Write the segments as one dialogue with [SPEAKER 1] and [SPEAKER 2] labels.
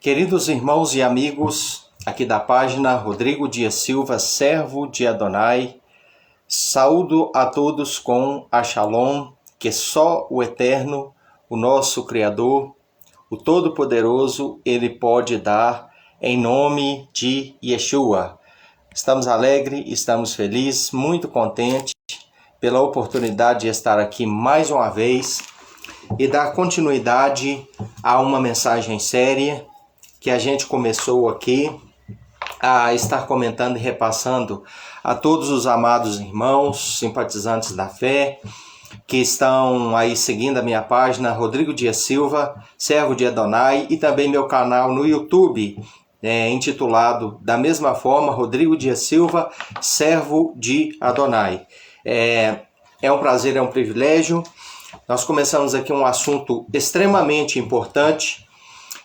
[SPEAKER 1] Queridos irmãos e amigos, aqui da página Rodrigo Dias Silva, servo de Adonai, saúdo a todos com a Shalom, que só o Eterno, o nosso Criador, o Todo-Poderoso, Ele pode dar em nome de Yeshua. Estamos alegres, estamos felizes, muito contentes pela oportunidade de estar aqui mais uma vez e dar continuidade a uma mensagem séria que a gente começou aqui a estar comentando e repassando a todos os amados irmãos, simpatizantes da fé, que estão aí seguindo a minha página, Rodrigo Dias Silva, servo de Adonai, e também meu canal no YouTube, intitulado da mesma forma, Rodrigo Dias Silva, servo de Adonai. É um prazer, é um privilégio. Nós começamos aqui um assunto extremamente importante,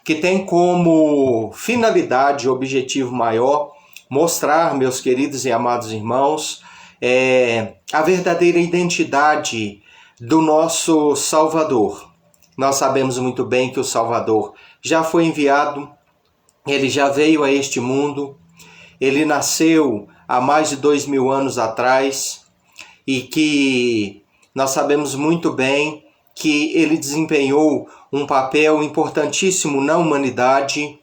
[SPEAKER 1] que tem como finalidade, objetivo maior, mostrar, meus queridos e amados irmãos, a verdadeira identidade do nosso Salvador. Nós sabemos muito bem que o Salvador já foi enviado, ele já veio a este mundo, ele nasceu há mais de 2000 anos atrás, e que nós sabemos muito bem que ele desempenhou um papel importantíssimo na humanidade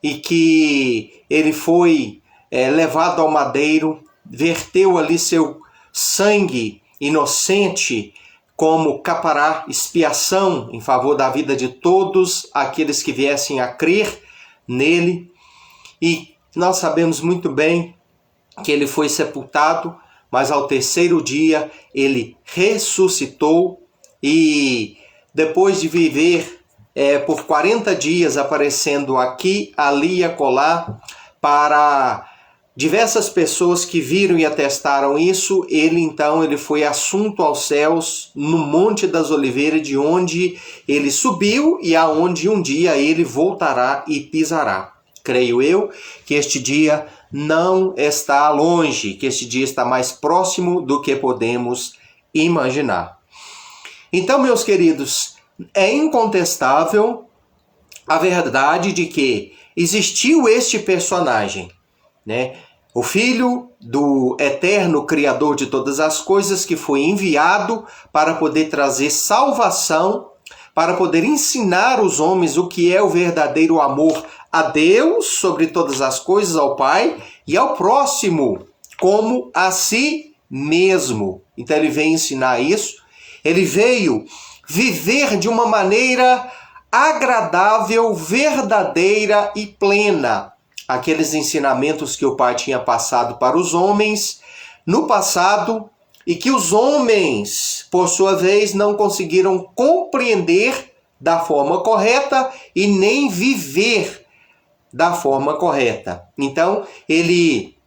[SPEAKER 1] e que ele foi levado ao madeiro, verteu ali seu sangue inocente como capará, expiação em favor da vida de todos aqueles que viessem a crer nele. E nós sabemos muito bem que ele foi sepultado, mas ao terceiro dia ele ressuscitou. E depois de viver por 40 dias aparecendo aqui, ali e acolá para diversas pessoas que viram e atestaram isso, ele foi assunto aos céus no Monte das Oliveiras, de onde ele subiu e aonde um dia ele voltará e pisará. Creio eu que este dia não está longe, que este dia está mais próximo do que podemos imaginar. Então, meus queridos, é incontestável a verdade de que existiu este personagem, né? O Filho do Eterno Criador de todas as coisas, que foi enviado para poder trazer salvação, para poder ensinar os homens o que é o verdadeiro amor a Deus sobre todas as coisas, ao Pai, e ao próximo, como a si mesmo. Então ele veio ensinar isso. Ele veio viver de uma maneira agradável, verdadeira e plena aqueles ensinamentos que o Pai tinha passado para os homens no passado e que os homens, por sua vez, não conseguiram compreender da forma correta e nem viver da forma correta. Então, ele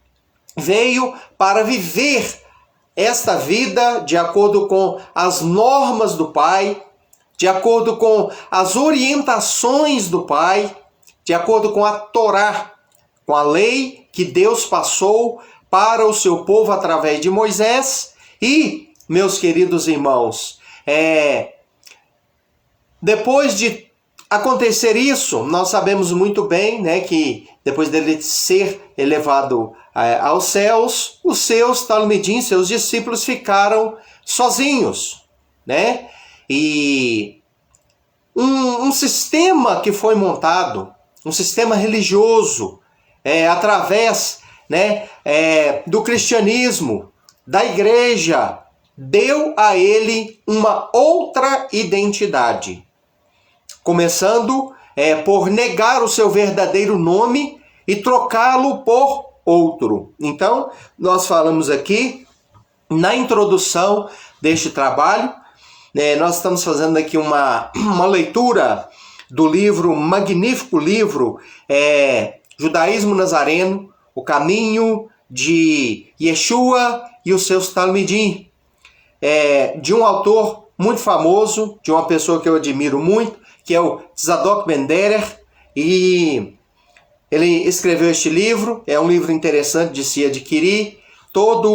[SPEAKER 1] veio para viver esta vida de acordo com as normas do Pai, de acordo com as orientações do Pai, de acordo com a Torá, com a lei que Deus passou para o seu povo através de Moisés. E, meus queridos irmãos, depois de acontecer isso, nós sabemos muito bem, né, que depois dele ser elevado aos céus, os seus talmidim, seus discípulos, ficaram sozinhos, né? E um sistema que foi montado, um sistema religioso, através, né, do cristianismo, da igreja, deu a ele uma outra identidade. Começando por negar o seu verdadeiro nome e trocá-lo por outro. Então, nós falamos aqui, na introdução deste trabalho, nós estamos fazendo aqui uma leitura do livro, magnífico livro, Judaísmo Nazareno, o caminho de Yeshua e os seus talmidim, de um autor muito famoso, de uma pessoa que eu admiro muito, que é o Tzadok Ben Derer, e ele escreveu este livro. É um livro interessante de se adquirir. Toda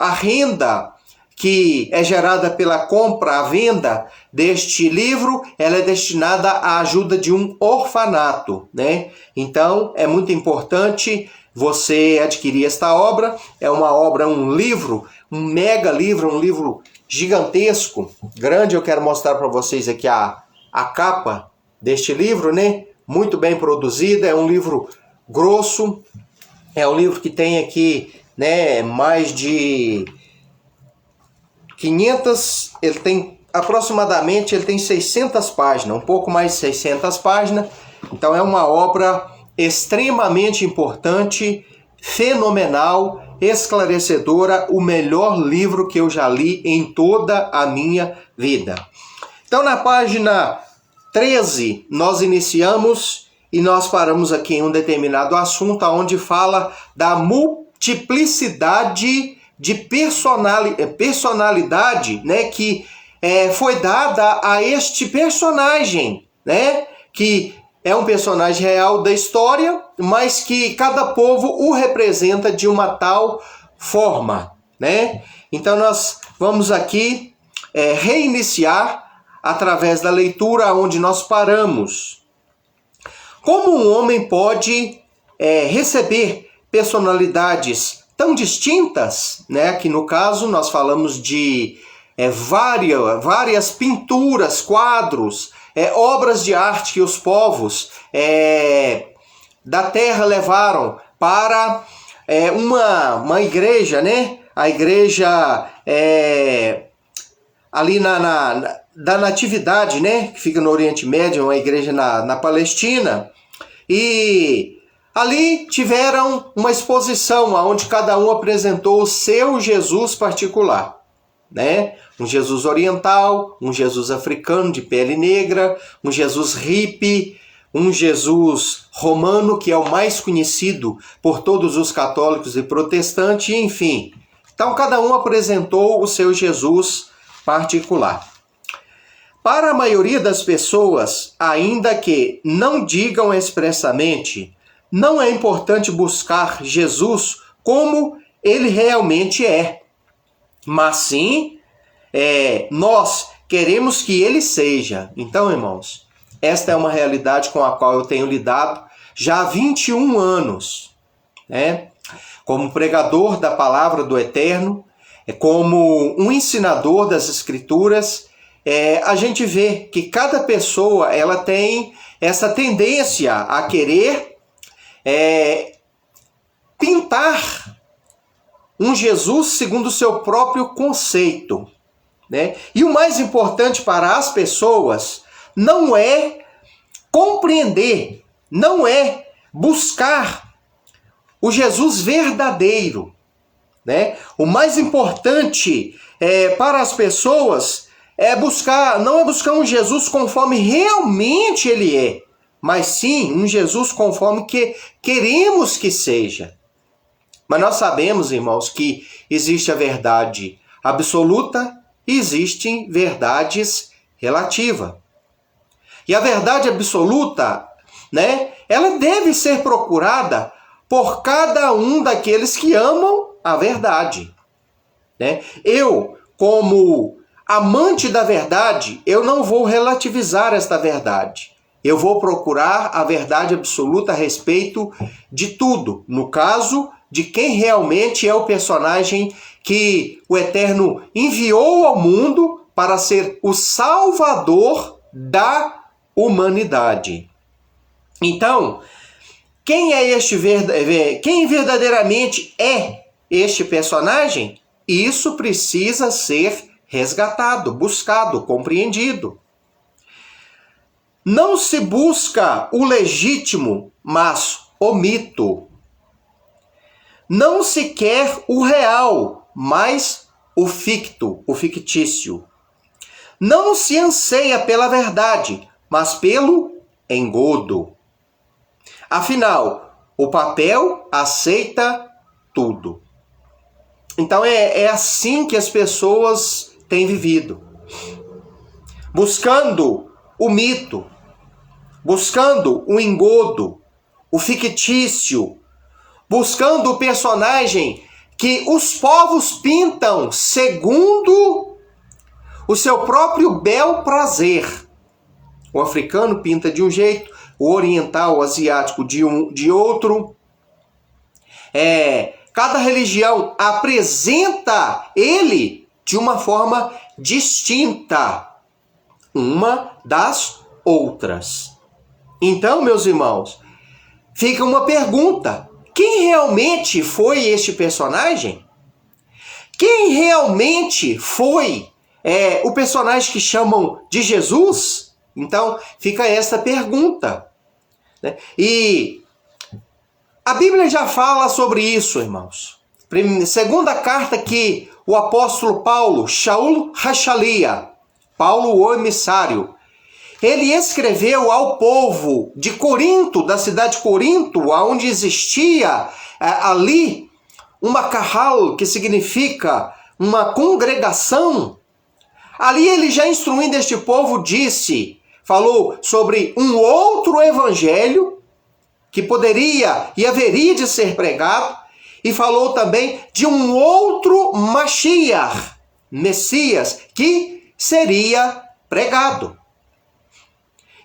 [SPEAKER 1] a renda que é gerada pela compra, a venda deste livro, ela é destinada à ajuda de um orfanato, né? Então, é muito importante você adquirir esta obra. É uma obra, um livro, um mega livro, um livro gigantesco, grande. Eu quero mostrar para vocês aqui a capa deste livro, né? Muito bem produzida, é um livro grosso, é um livro que tem aqui, né, mais de 500, ele tem aproximadamente, ele tem 600 páginas, um pouco mais de 600 páginas. Então é uma obra extremamente importante, fenomenal, esclarecedora, o melhor livro que eu já li em toda a minha vida. Então na página 13 nós iniciamos e nós paramos aqui em um determinado assunto onde fala da multiplicidade de personalidade, né, que foi dada a este personagem, né, que é um personagem real da história, mas que cada povo o representa de uma tal forma, né? Então nós vamos aqui reiniciar através da leitura onde nós paramos. Como um homem pode receber personalidades tão distintas, né? Que no caso nós falamos de várias pinturas, quadros, obras de arte que os povos da terra levaram para uma igreja, né? A igreja ali da Natividade, né? Que fica no Oriente Médio, uma igreja na Palestina. E ali tiveram uma exposição onde cada um apresentou o seu Jesus particular, né? Um Jesus oriental, um Jesus africano de pele negra, um Jesus hippie, um Jesus romano, que é o mais conhecido por todos os católicos e protestantes, enfim. Então cada um apresentou o seu Jesus particular. Para a maioria das pessoas, ainda que não digam expressamente, não é importante buscar Jesus como ele realmente é. Mas sim, nós queremos que ele seja. Então, irmãos, esta é uma realidade com a qual eu tenho lidado já há 21 anos. Né? Como pregador da palavra do Eterno, como um ensinador das Escrituras, a gente vê que cada pessoa ela tem essa tendência a querer pintar um Jesus segundo o seu próprio conceito, né? E o mais importante para as pessoas não é compreender, não é buscar o Jesus verdadeiro, né? O mais importante para as pessoas não é buscar um Jesus conforme realmente ele é, mas sim um Jesus conforme que queremos que seja. Mas nós sabemos, irmãos, que existe a verdade absoluta e existem verdades relativas. E a verdade absoluta, né, ela deve ser procurada por cada um daqueles que amam a verdade. Né? Eu, como amante da verdade, eu não vou relativizar esta verdade. Eu vou procurar a verdade absoluta a respeito de tudo. No caso, de quem realmente é o personagem que o Eterno enviou ao mundo para ser o salvador da humanidade. Então, quem verdadeiramente é este personagem? Isso precisa ser resgatado, buscado, compreendido. Não se busca o legítimo, mas o mito. Não se quer o real, mas o ficto, o fictício. Não se anseia pela verdade, mas pelo engodo. Afinal, o papel aceita tudo. Então é assim que as pessoas têm vivido. Buscando o mito, buscando o engodo, o fictício, buscando o personagem que os povos pintam segundo o seu próprio bel prazer. O africano pinta de um jeito, o oriental, o asiático de outro. Cada religião apresenta ele de uma forma distinta, uma das outras. Então, meus irmãos, fica uma pergunta: quem realmente foi este personagem? Quem realmente foi o personagem que chamam de Jesus? Então, fica essa pergunta, né? E a Bíblia já fala sobre isso, irmãos. Segunda carta que o apóstolo Paulo, Shaul Hashalia, Paulo o emissário, ele escreveu ao povo de Corinto, da cidade de Corinto, onde existia ali uma kahal, que significa uma congregação. Ali ele já instruindo este povo falou sobre um outro evangelho que poderia e haveria de ser pregado, e falou também de um outro Mashiach, Messias, que seria pregado.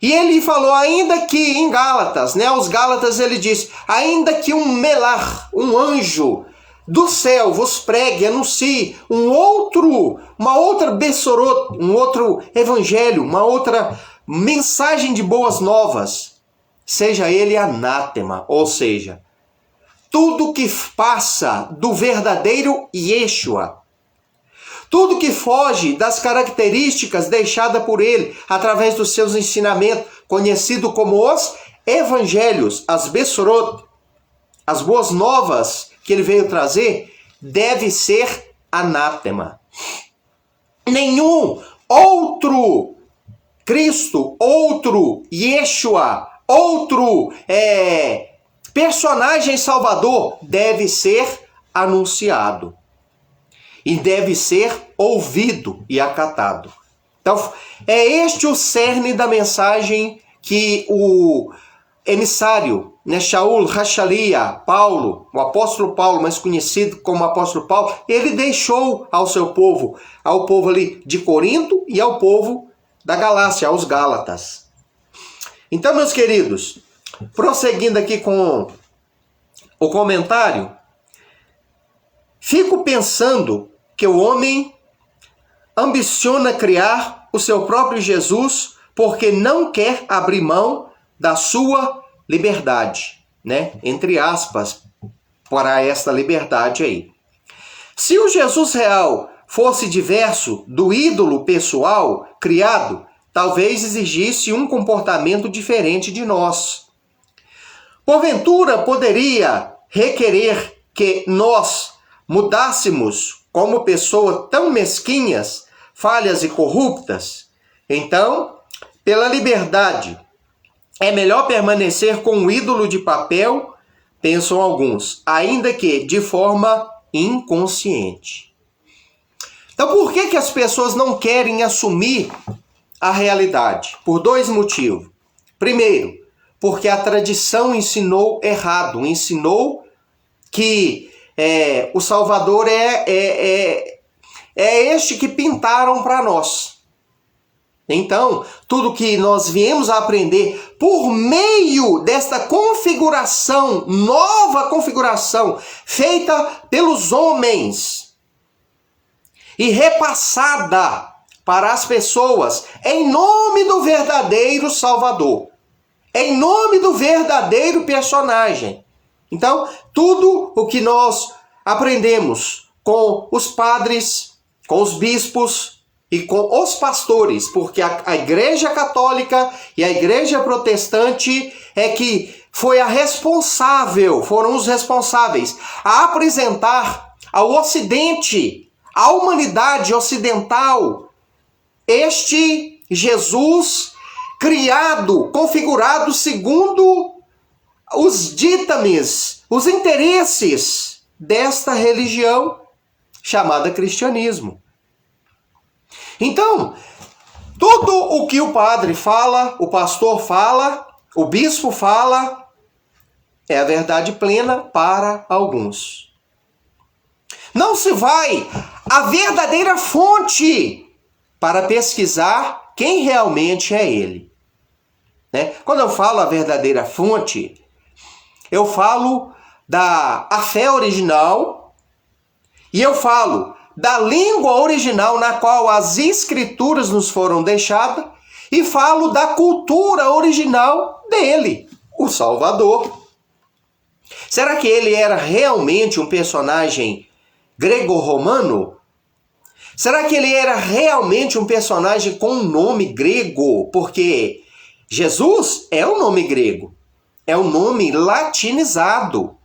[SPEAKER 1] E ele falou ainda que em Gálatas, os Gálatas ele diz, ainda que um melar, um anjo do céu vos pregue, anuncie uma outra Bessorot, um outro evangelho, uma outra mensagem de boas novas, seja ele anátema, ou seja, tudo que passa do verdadeiro Yeshua, tudo que foge das características deixadas por ele através dos seus ensinamentos, conhecido como os evangelhos, as Bessorot, as boas novas que ele veio trazer, deve ser anátema. Nenhum outro Cristo, outro Yeshua, outro personagem salvador deve ser anunciado. E deve ser ouvido e acatado. Então, é este o cerne da mensagem que o emissário, Shaul Hashalia, Paulo, o apóstolo Paulo, mais conhecido como apóstolo Paulo, ele deixou ao seu povo, ao povo ali de Corinto e ao povo da Galácia, aos Gálatas. Então, meus queridos, prosseguindo aqui com o comentário, fico pensando que o homem ambiciona criar o seu próprio Jesus porque não quer abrir mão da sua liberdade, entre aspas, para esta liberdade aí. Se o Jesus real fosse diverso do ídolo pessoal criado, talvez exigisse um comportamento diferente de nós. Porventura poderia requerer que nós mudássemos como pessoas tão mesquinhas, falhas e corruptas? Então, pela liberdade, é melhor permanecer com o ídolo de papel, pensam alguns, ainda que de forma inconsciente. Então, por que as pessoas não querem assumir a realidade? Por dois motivos. Primeiro, porque a tradição ensinou errado, ensinou que o Salvador é este que pintaram para nós. Então, tudo que nós viemos a aprender por meio desta configuração, nova configuração, feita pelos homens e repassada para as pessoas em nome do verdadeiro Salvador, em nome do verdadeiro personagem. Então, tudo o que nós aprendemos com os padres, com os bispos e com os pastores, porque a Igreja Católica e a Igreja Protestante foram os responsáveis a apresentar ao Ocidente, à humanidade ocidental, este Jesus criado, configurado segundo os ditames, os interesses desta religião chamada cristianismo. Então, tudo o que o padre fala, o pastor fala, o bispo fala, é a verdade plena para alguns. Não se vai à verdadeira fonte para pesquisar quem realmente é ele. Né? Quando eu falo a verdadeira fonte, eu falo da fé original e eu falo da língua original na qual as escrituras nos foram deixadas e falo da cultura original dele, o Salvador. Será que ele era realmente um personagem grego-romano? Será que ele era realmente um personagem com um nome grego? Porque Jesus é um nome grego, é um nome latinizado.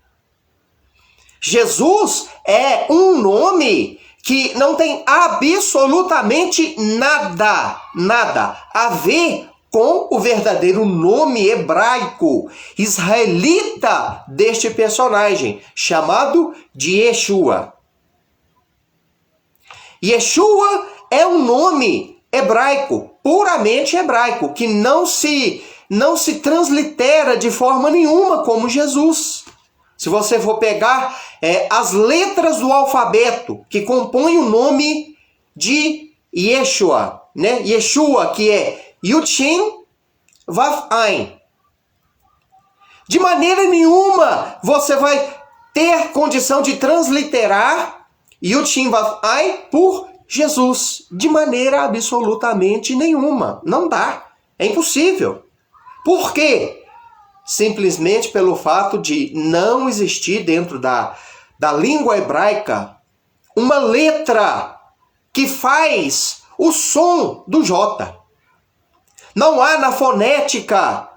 [SPEAKER 1] Jesus é um nome que não tem absolutamente nada a ver com o verdadeiro nome hebraico, israelita deste personagem, chamado de Yeshua. Yeshua é um nome hebraico, puramente hebraico, que não se translitera de forma nenhuma como Jesus. Se você for pegar as letras do alfabeto que compõem o nome de Yeshua, né? Yeshua, que é Yud Shin Vav Ain. De maneira nenhuma você vai ter condição de transliterar Yud Shin Vav Ain por Jesus. De maneira absolutamente nenhuma. Não dá. É impossível. Por quê? Simplesmente pelo fato de não existir dentro da língua hebraica uma letra que faz o som do J. Não há na fonética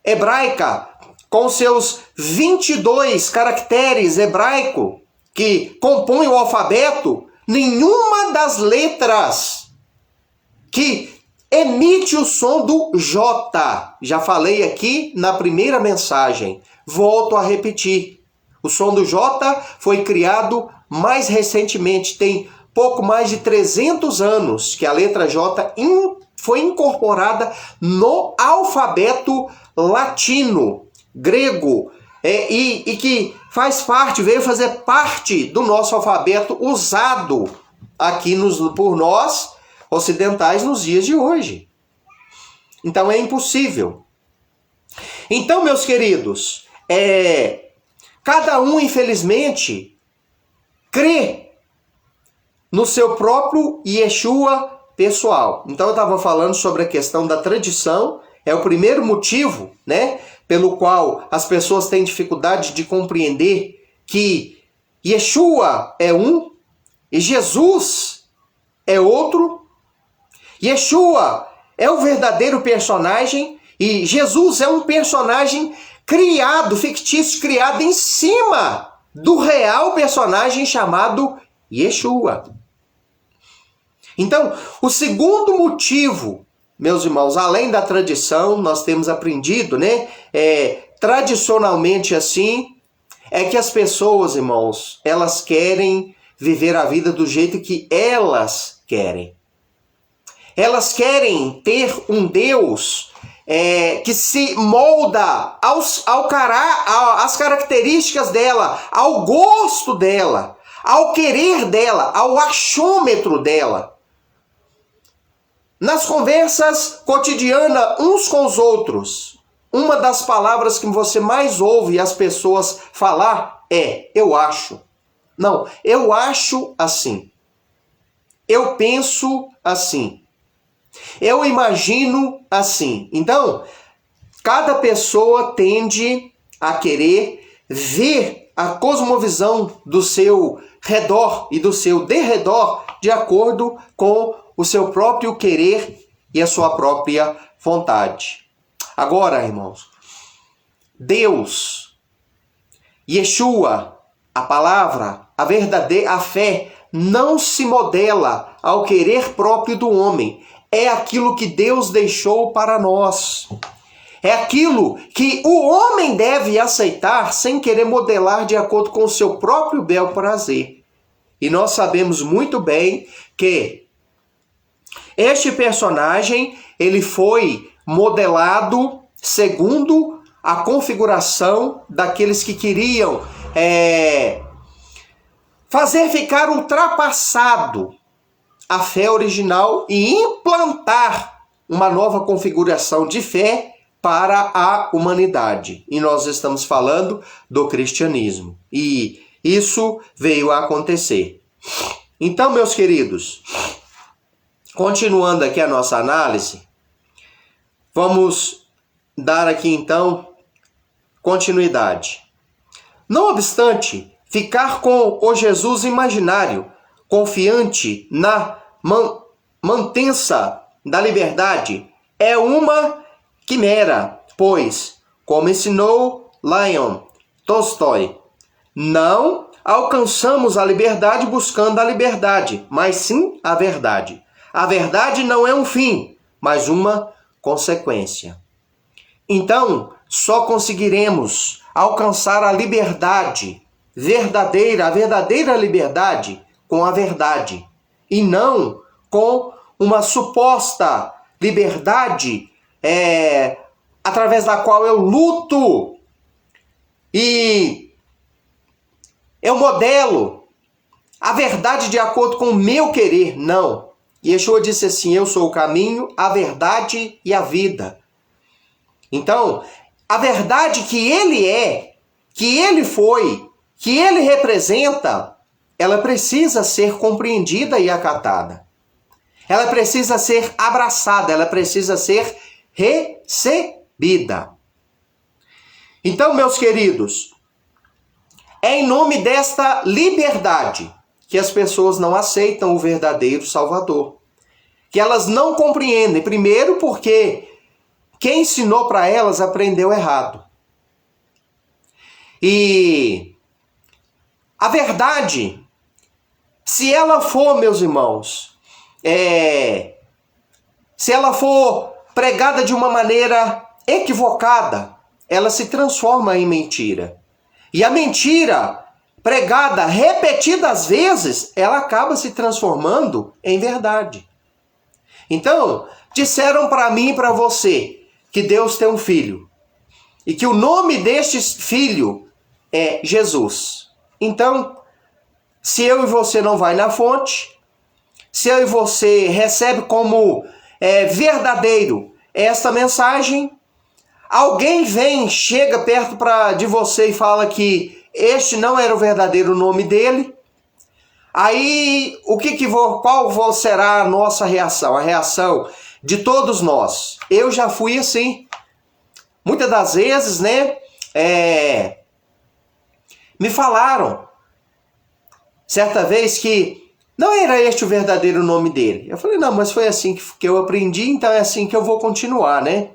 [SPEAKER 1] hebraica, com seus 22 caracteres hebraicos que compõem o alfabeto, nenhuma das letras que emite o som do J. Já falei aqui na primeira mensagem. Volto a repetir. O som do J foi criado mais recentemente, tem pouco mais de 300 anos que a letra J foi incorporada no alfabeto latino, grego, e que faz parte, veio fazer parte do nosso alfabeto usado aqui por nós, ocidentais, nos dias de hoje. Então é impossível. Então, meus queridos, cada um, infelizmente, crê no seu próprio Yeshua pessoal. Então eu estava falando sobre a questão da tradição, é o primeiro motivo, né, pelo qual as pessoas têm dificuldade de compreender que Yeshua é um e Jesus é outro. Yeshua é o verdadeiro personagem e Jesus é um personagem criado, fictício, criado em cima do real personagem chamado Yeshua. Então, o segundo motivo, meus irmãos, além da tradição, nós temos aprendido, né? Tradicionalmente assim, é que as pessoas, irmãos, elas querem viver a vida do jeito que elas querem. Elas querem ter um Deus que se molda às características dela, ao gosto dela, ao querer dela, ao achômetro dela. Nas conversas cotidianas uns com os outros, uma das palavras que você mais ouve as pessoas falar é eu acho. Não, eu acho assim. Eu penso assim. Eu imagino assim. Então, cada pessoa tende a querer ver a cosmovisão do seu redor e do seu derredor de acordo com o seu próprio querer e a sua própria vontade. Agora, irmãos, Deus, Yeshua, a palavra, a fé, não se modela ao querer próprio do homem. É aquilo que Deus deixou para nós. É aquilo que o homem deve aceitar sem querer modelar de acordo com o seu próprio bel prazer. E nós sabemos muito bem que este personagem, ele foi modelado segundo a configuração daqueles que queriam fazer ficar ultrapassado a fé original e implantar uma nova configuração de fé para a humanidade. E nós estamos falando do cristianismo. E isso veio a acontecer. Então, meus queridos, continuando aqui a nossa análise, vamos dar aqui então continuidade. Não obstante, ficar com o Jesus imaginário, confiante na mantença da liberdade, é uma quimera, pois, como ensinou Leon Tolstói, não alcançamos a liberdade buscando a liberdade, mas sim a verdade. A verdade não é um fim, mas uma consequência. Então, só conseguiremos alcançar a liberdade verdadeira, a verdadeira liberdade, com a verdade, e não com uma suposta liberdade através da qual eu luto e eu modelo a verdade de acordo com o meu querer. Não. Yeshua disse assim: eu sou o caminho, a verdade e a vida. Então, a verdade que ele é, que ele foi, que ele representa, ela precisa ser compreendida e acatada. Ela precisa ser abraçada, ela precisa ser recebida. Então, meus queridos, é em nome desta liberdade que as pessoas não aceitam o verdadeiro Salvador. Que elas não compreendem, primeiro porque quem ensinou para elas aprendeu errado. E a verdade, se ela for, meus irmãos, se ela for pregada de uma maneira equivocada, ela se transforma em mentira. E a mentira pregada repetidas vezes, ela acaba se transformando em verdade. Então, disseram para mim e para você que Deus tem um filho e que o nome deste filho é Jesus. Então, se eu e você não vai na fonte, se eu e você recebe como verdadeiro esta mensagem, alguém chega perto de você e fala que este não era o verdadeiro nome dele, aí qual será a nossa reação? A reação de todos nós. Eu já fui assim. Muitas das vezes, me falaram, certa vez, que não era este o verdadeiro nome dele. Eu falei, não, mas foi assim que eu aprendi, então é assim que eu vou continuar, né?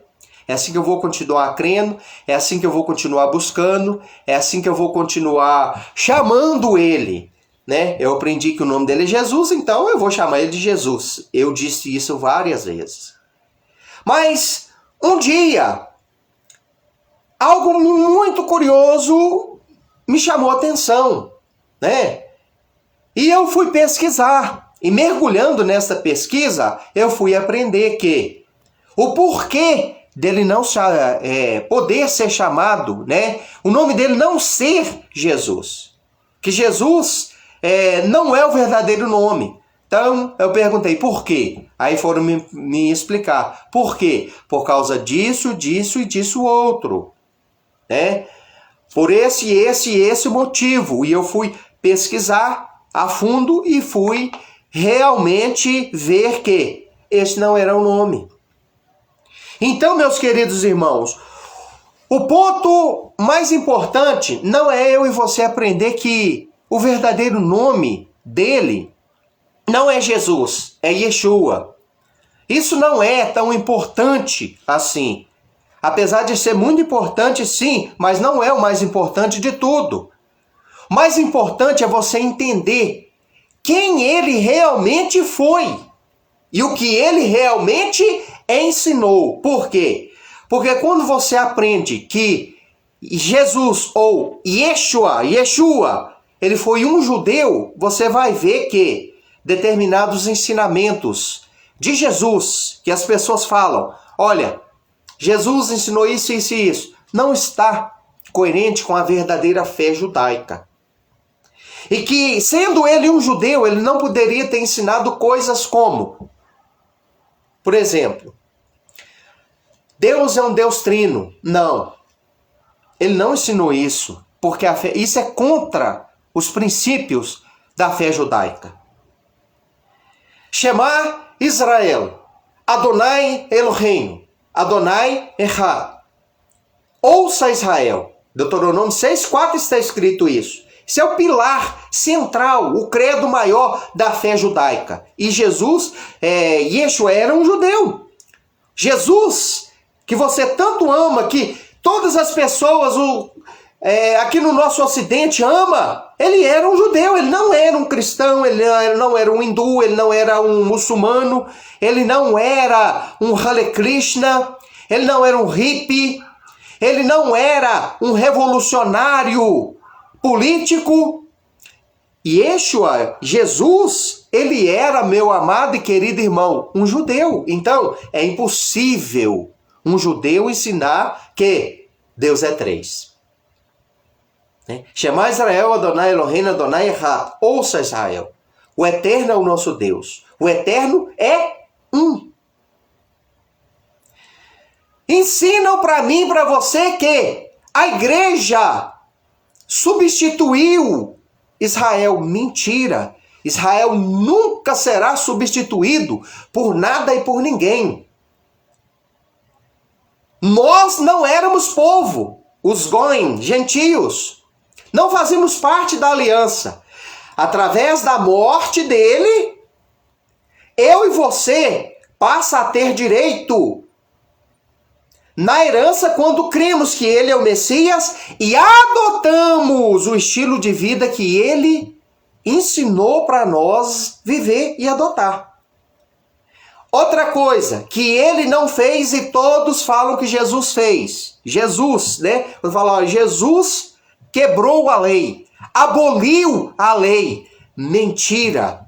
[SPEAKER 1] É assim que eu vou continuar crendo, é assim que eu vou continuar buscando, é assim que eu vou continuar chamando ele, né? Eu aprendi que o nome dele é Jesus, então eu vou chamar ele de Jesus. Eu disse isso várias vezes. Mas um dia, algo muito curioso me chamou a atenção, né? E eu fui pesquisar. E mergulhando nessa pesquisa, eu fui aprender que o porquê dele não poder ser chamado, né? O nome dele não ser Jesus. Que Jesus não é o verdadeiro nome. Então, eu perguntei, por quê? Aí foram me explicar. Por quê? Por causa disso, disso e disso outro. Né? Por esse motivo. E eu fui pesquisar a fundo e fui realmente ver que esse não era o nome. Então, meus queridos irmãos, o ponto mais importante não é eu e você aprender que o verdadeiro nome dele não é Jesus, é Yeshua. Isso não é tão importante assim. Apesar de ser muito importante, sim, mas não é o mais importante de tudo. O mais importante é você entender quem ele realmente foi e o que ele realmente ensinou. Por quê? Porque quando você aprende que Jesus ou Yeshua, ele foi um judeu, você vai ver que determinados ensinamentos de Jesus, que as pessoas falam, olha, Jesus ensinou isso, isso e isso, não está coerente com a verdadeira fé judaica. E que, sendo ele um judeu, ele não poderia ter ensinado coisas como, por exemplo, Deus é um Deus trino. Não. Ele não ensinou isso, porque isso é contra os princípios da fé judaica. Shema Israel, Adonai Elohim, Adonai Echad. Ouça Israel. Deuteronômio 6,4 está escrito isso. Isso é o pilar central, o credo maior da fé judaica. E Jesus, Yeshua, era um judeu. Jesus, que você tanto ama, que todas as pessoas aqui no nosso ocidente ama, ele era um judeu, ele não era um cristão, ele não era um hindu, ele não era um muçulmano, ele não era um Hare Krishna, ele não era um hippie, ele não era um revolucionário político. Yeshua, Jesus, ele era, meu amado e querido irmão, um judeu. Então, é impossível um judeu ensinar que Deus é três. Shema Israel, Adonai Elohim, Adonai Echad. Ouça Israel. O Eterno é o nosso Deus. O Eterno é um. Ensinam para mim e para você que a igreja substituiu Israel. Mentira. Israel nunca será substituído por nada e por ninguém. Nós não éramos povo, os goim, gentios. Não fazíamos parte da aliança. Através da morte dele, eu e você passa a ter direito na herança quando cremos que ele é o Messias e adotamos o estilo de vida que ele ensinou para nós viver e adotar. Outra coisa que ele não fez e todos falam que Jesus fez. Jesus, né? Quando falar, Jesus quebrou a lei, aboliu a lei. Mentira.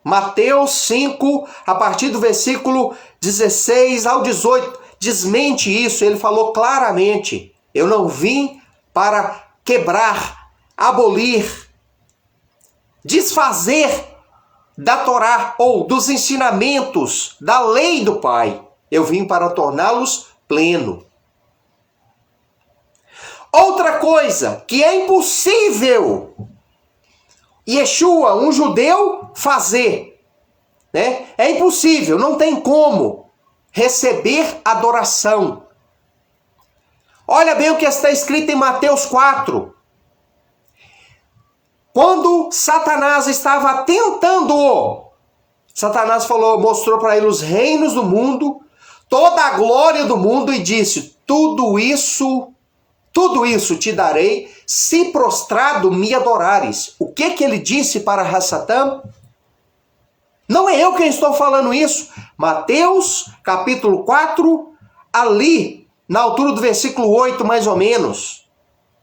[SPEAKER 1] Mateus 5, a partir do versículo 16 ao 18, desmente isso. Ele falou claramente: eu não vim para quebrar, abolir, desfazer da Torá ou dos ensinamentos da lei do Pai. Eu vim para torná-los pleno. Outra coisa que é impossível Yeshua, um judeu, fazer, né? É impossível, não tem como receber adoração. Olha bem o que está escrito em Mateus 4. Quando Satanás estava tentando, Satanás mostrou para ele os reinos do mundo, toda a glória do mundo e disse: tudo isso te darei se prostrado me adorares. O que ele disse para Satã? Não é eu quem estou falando isso. Mateus capítulo 4, ali na altura do versículo 8 mais ou menos.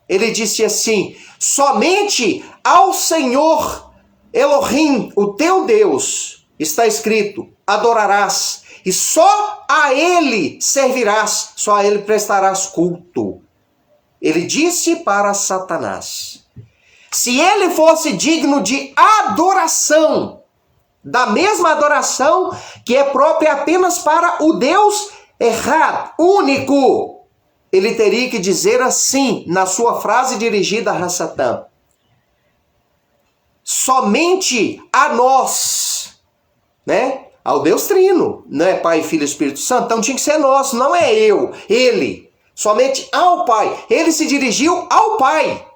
[SPEAKER 1] Ele disse assim: somente ao Senhor Elohim, o teu Deus, está escrito, adorarás, e só a ele servirás, só a ele prestarás culto. Ele disse para Satanás: se ele fosse digno de adoração, da mesma adoração que é própria apenas para o Deus errado, único, ele teria que dizer assim, na sua frase dirigida a Satã: somente a nós, né? Ao Deus Trino, não é Pai, Filho e Espírito Santo, então tinha que ser nós, não é eu, ele. Somente ao Pai. Ele se dirigiu ao Pai.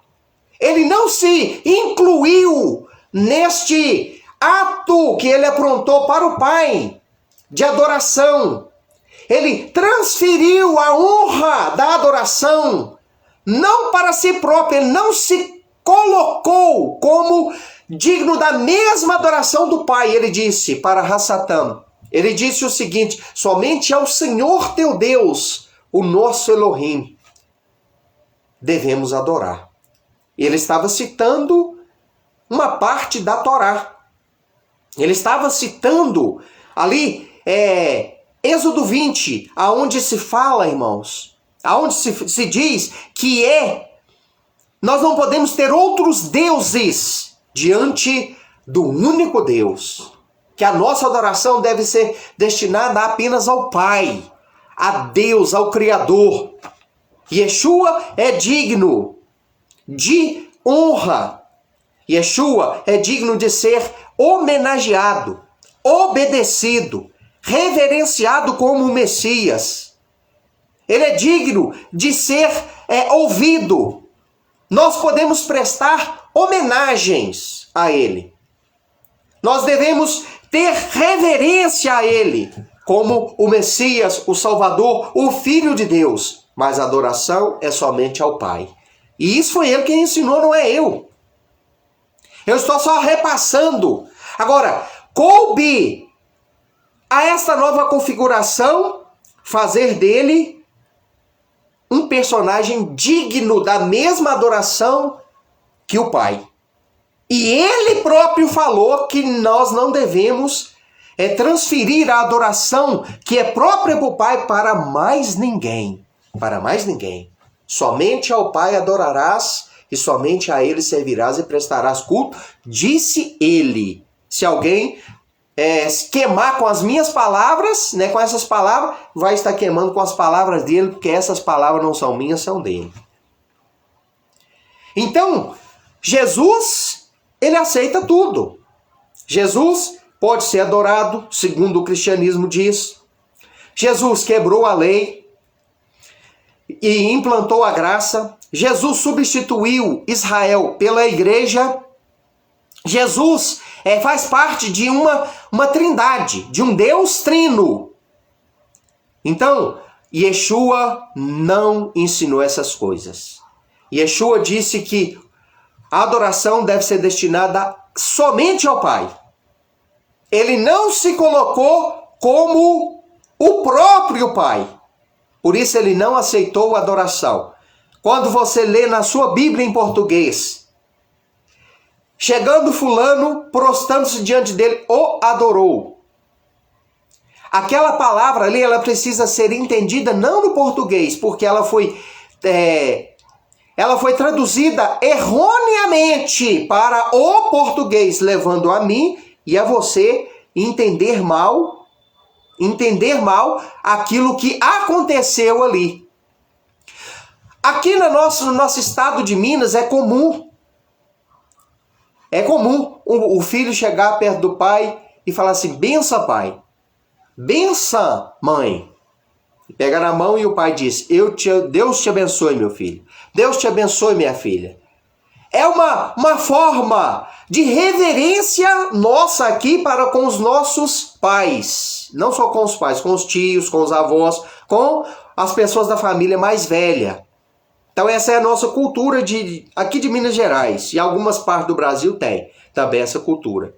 [SPEAKER 1] Ele não se incluiu neste ato que ele aprontou para o Pai de adoração. Ele transferiu a honra da adoração não para si próprio. Ele não se colocou como digno da mesma adoração do Pai. Ele disse para Satã, ele disse o seguinte: somente ao Senhor teu Deus, o nosso Elohim, devemos adorar. Ele estava citando uma parte da Torá. Ele estava citando ali Êxodo 20, aonde se fala, irmãos, aonde se diz que Nós não podemos ter outros deuses diante do único Deus. Que a nossa adoração deve ser destinada apenas ao Pai, a Deus, ao Criador. Yeshua é digno de honra. Yeshua é digno de ser homenageado, obedecido, reverenciado como o Messias. Ele é digno de ser ouvido. Nós podemos prestar homenagens a Ele. Nós devemos ter reverência a Ele, como o Messias, o Salvador, o Filho de Deus. Mas a adoração é somente ao Pai. E isso foi Ele quem ensinou, não é eu. Eu estou só repassando. Agora, coube a esta nova configuração fazer dele um personagem digno da mesma adoração que o Pai. E ele próprio falou que nós não devemos transferir a adoração que é própria para o Pai para mais ninguém. Para mais ninguém. Somente ao Pai adorarás e somente a Ele servirás e prestarás culto, disse ele. Se alguém queimar com as minhas palavras, né, com essas palavras, vai estar queimando com as palavras dele, porque essas palavras não são minhas, são dele. Então, Jesus, ele aceita tudo. Jesus pode ser adorado, segundo o cristianismo diz. Jesus quebrou a lei e implantou a graça. Jesus substituiu Israel pela igreja. Jesus faz parte de uma trindade, de um Deus trino. Então, Yeshua não ensinou essas coisas. Yeshua disse que a adoração deve ser destinada somente ao Pai. Ele não se colocou como o próprio Pai. Por isso ele não aceitou a adoração. Quando você lê na sua Bíblia em português, chegando fulano, prostrando-se diante dele, o adorou. Aquela palavra ali, ela precisa ser entendida não no português, porque ela foi traduzida erroneamente para o português, levando a mim e a você entender mal aquilo que aconteceu ali. Aqui no nosso estado de Minas é comum o filho chegar perto do pai e falar assim: benção, pai, benção, mãe. Pega na mão e o pai diz: Deus te abençoe, meu filho. Deus te abençoe, minha filha. É uma forma de reverência nossa aqui para com os nossos pais. Não só com os pais, com os tios, com os avós, com as pessoas da família mais velha. Então essa é a nossa cultura aqui de Minas Gerais. E algumas partes do Brasil tem também essa cultura.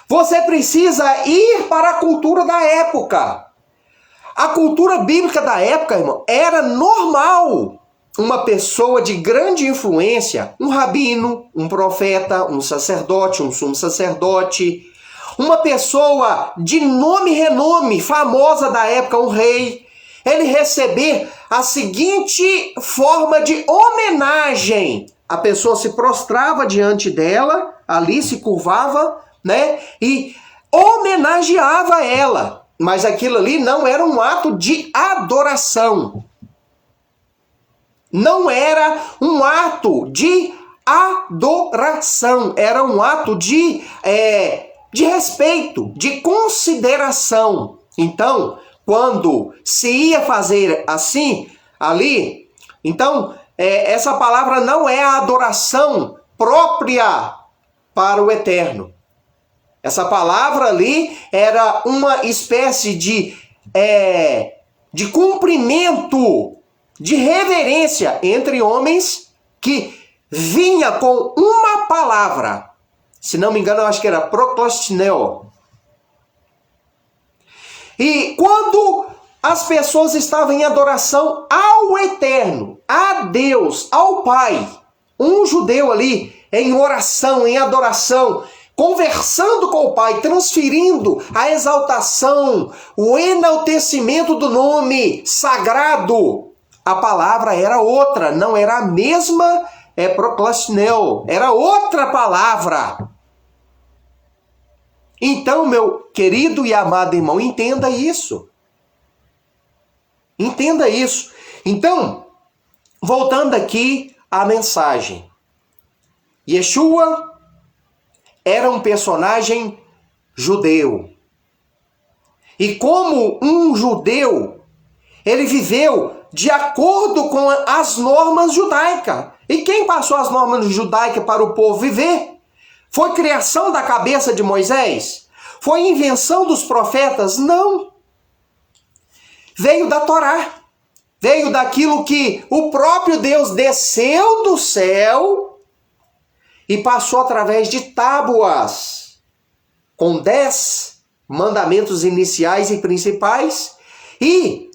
[SPEAKER 1] Você precisa ir para a cultura da época. A cultura bíblica da época, irmão, era normal uma pessoa de grande influência, um rabino, um profeta, um sacerdote, um sumo sacerdote, uma pessoa de nome e renome, famosa da época, um rei, ele receber a seguinte forma de homenagem. A pessoa se prostrava diante dela, ali se curvava, né, e homenageava ela. Mas aquilo ali não era um ato de adoração. Não era um ato de adoração. Era um ato de respeito, de consideração. Então, quando se ia fazer assim, ali, então, essa palavra não é a adoração própria para o eterno. Essa palavra ali era uma espécie de cumprimento, de reverência entre homens que vinha com uma palavra. Se não me engano, eu acho que era proclastineo. E quando as pessoas estavam em adoração ao Eterno, a Deus, ao Pai, um judeu ali em oração, em adoração, conversando com o Pai, transferindo a exaltação, o enaltecimento do nome sagrado, a palavra era outra, não era a mesma é procrastinel, era outra palavra. Então, meu querido e amado irmão, entenda isso. Entenda isso. Então, voltando aqui à mensagem. Yeshua era um personagem judeu. E como um judeu, ele viveu de acordo com as normas judaicas. E quem passou as normas judaicas para o povo viver? Foi criação da cabeça de Moisés? Foi invenção dos profetas? Não. Veio da Torá. Veio daquilo que o próprio Deus desceu do céu e passou através de tábuas, com 10 mandamentos iniciais e principais, e